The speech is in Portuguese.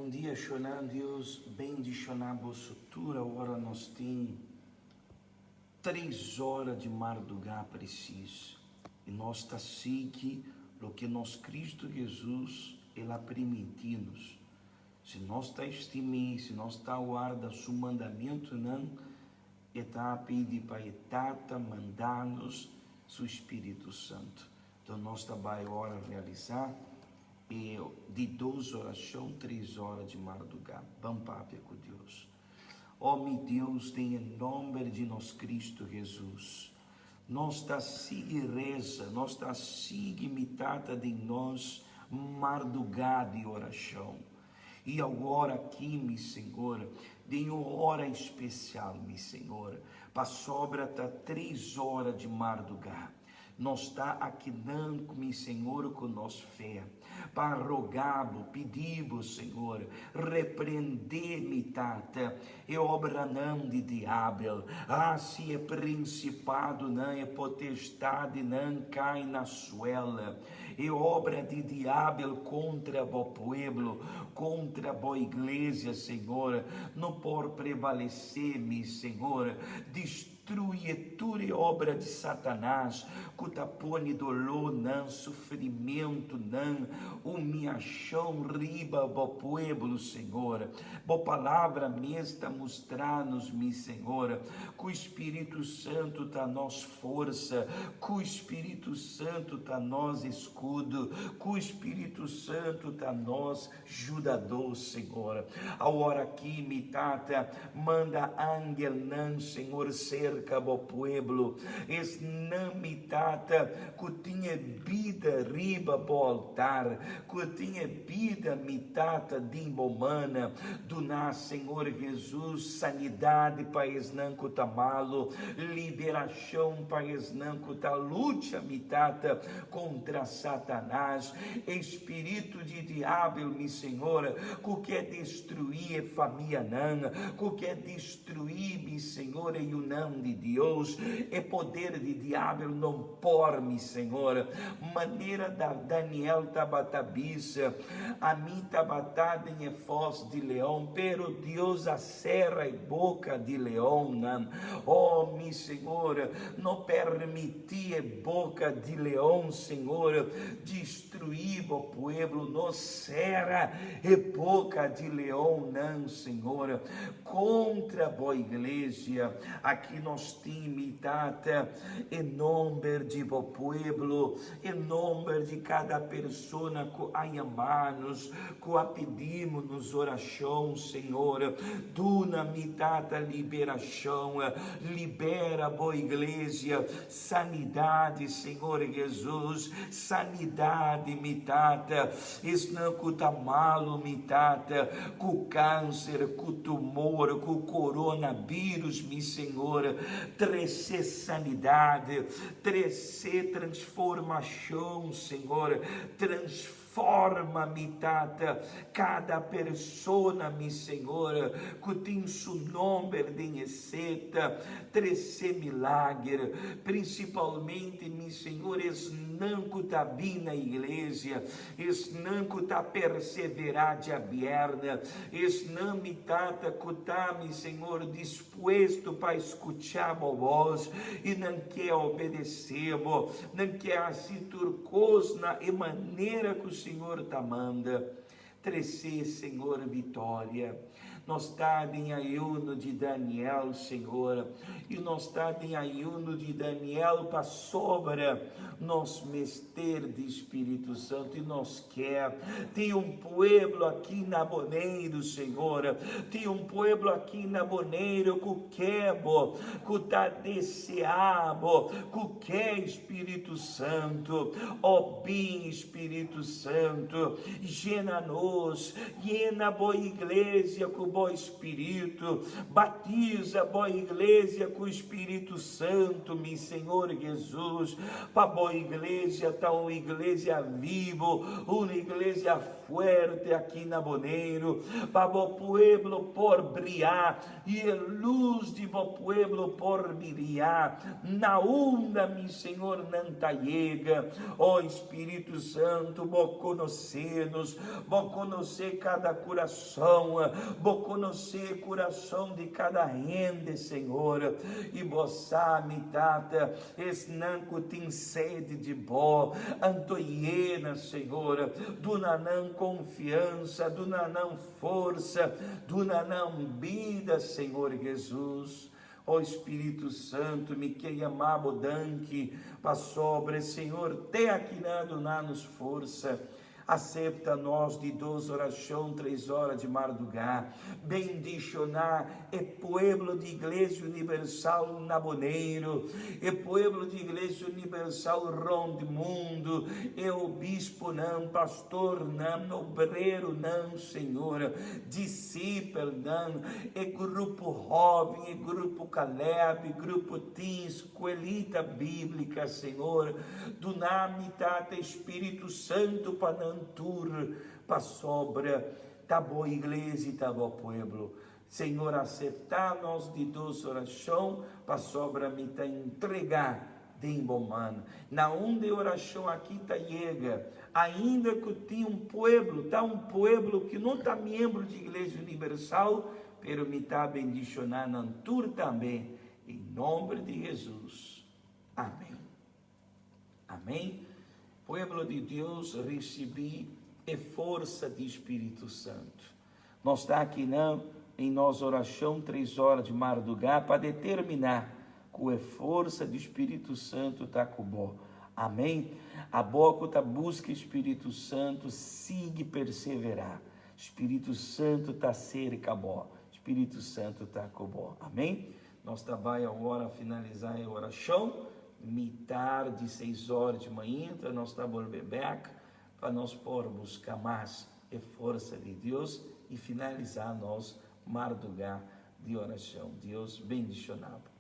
Bom dia, Shonan, Deus bendicionar a futura. Agora nós temos 3 horas de madrugada preciso. E nós está seguindo o que nós Cristo Jesus Ele permite-nos. Se nós está estimando, se nós está guardando seu mandamento, não, está a pedir para Tata mandar-nos seu Espírito Santo. Então nós está vai agora realizar de 2 orações, 3 horas de madrugada. Vamos papo com Deus. Oh, meu Deus, em nome de nós Cristo Jesus, nós está seguindo reza, nós está seguindo imitada de nós madrugada de oração. E agora aqui, meu Senhor, de uma hora especial, meu Senhor, para sobra até 3 horas de madrugada. Nós está aqui dando, meu Senhor, com nossa fé, para rogar-lo, pedir-lo, Senhor, repreender-me, tata, é obra não de diabo, se é principado, não é potestade, não cai na suela, é obra de diabo contra o povo, contra a igreja, Senhor, não pode prevalecer, meu Senhor, destrui tudo obra de Satanás, que tapone dolor, não, sofrimento, não, humilhação, riba, bo povo, Senhor, bo palavra mesmo está mostrar-nos, meu Senhor, que o Espírito Santo está nós força, que o Espírito Santo está nós escudo, que o Espírito Santo está nós ajudador, Senhor. A hora aqui, me tata, manda ángel, não, Senhor, cerca o povo, es não me tata, que tinha vida riba bo altar, que tinha vida me tata de humana, do nas, Senhor Jesus, sanidade para es não que tá malo, liberação para es não que tá luta me tata contra Satanás, espírito de diabo, meu Senhor, que quer destruir família não, que quer destruir, meu Senhor, e o não de Deus, é poder de diabo não por, meu Senhor, maneira da Daniel tabatabissa, a mim tabatada em foz de leão, pero Deus a serra e boca de leão, não. Oh, meu Senhor, não permitir boca de leão, Senhor, destruir o povo, não serra e boca de leão, não, Senhor, contra a igreja, aqui nós temos, tata, em nome de o povo, em nome de cada pessoa que a amamos, que a pedimos nos oração, Senhor, duna mitata liberação, libera a igreja, sanidade, Senhor Jesus, sanidade, mitata, isso não que está malo, mitata, com câncer, com tumor, com coronavírus, meu Senhor, trazer sanidade, trazer transformação, Senhor, transforma-me, tata, cada pessoa, meu Senhor, que tem seu nome de receita, trazer milagre, principalmente, meu Senhor, es não que está vindo na igreja, es não que está perseverante aberta, es não, me tata, que está, meu Senhor, disposto para escutar a voz e não quer obedecer, não quer se turcosna e maneira que o Senhor está manda, trazer, Senhor, vitória. Nós está em ayuno de Daniel, Senhor, e nós está em ayuno de Daniel para sobra nós mester de Espírito Santo, e nós quer, tem povo aqui na Boneiro, Senhor, tem povo aqui na Boneiro que quer, que está deseado, que quer Espírito Santo, ó bem Espírito Santo, llena-nos, llena a boa igreja, que bom Espírito, batiza, boa igreja, com o Espírito Santo, meu Senhor Jesus, para boa igreja, tá uma igreja viva, uma igreja fuerte aqui na Boneiro, para o pueblo por brilhar, e a luz de o pueblo por brilhar, na onda, meu Senhor, não llega, ó Espírito Santo, vou conhecer-nos, vou conhecer cada coração, vou conhecer o coração de cada gente, Senhor, e vos sabe, tata, esnanco tem sede de bó, antoiena, Senhor, do nanã confiança, do nanã força, do nanã vida, Senhor Jesus. Ó Espírito Santo, me que amabo danque, para sobre, Senhor, te aqui nos força. Acepta nós de 2 oração, 3 horas de madrugada, bendicionar e pueblo de Igreja Universal na Boneiro, e pueblo de Igreja Universal ronde mundo, e o bispo não, pastor não, obreiro não, Senhor, discípulo não, e grupo jovem, e grupo Caleb, grupo Teens, escoelita bíblica, Senhor, do nome Tata Espírito Santo para para sobra, tá boa igreja e tá bom pueblo. Senhor, acertar nós de 2 oração, para sobra me tá entregar de embomano. Na onde oração aqui tá chega, ainda que tem um pueblo, tá um pueblo que não tá membro de Igreja Universal, pero me tá bendicionando antur também, em nome de Jesus. Amém. Amém. Pueblo de Deus, recebi a força do Espírito Santo. Nós está aqui não, em nossa oração, 3 horas de madrugada, para determinar que a força do Espírito Santo está com bom. Amém? A boca tá busca Espírito Santo, siga perseverar. Espírito Santo está cerca bom. Espírito Santo está com bom. Amém? Nós trabalhamos agora a finalizar a oração. Tarde, 6 horas de manhã, para nós estar back, para nós por buscar mais a força de Deus e finalizar nós madrugada de oração. Deus bendicionado.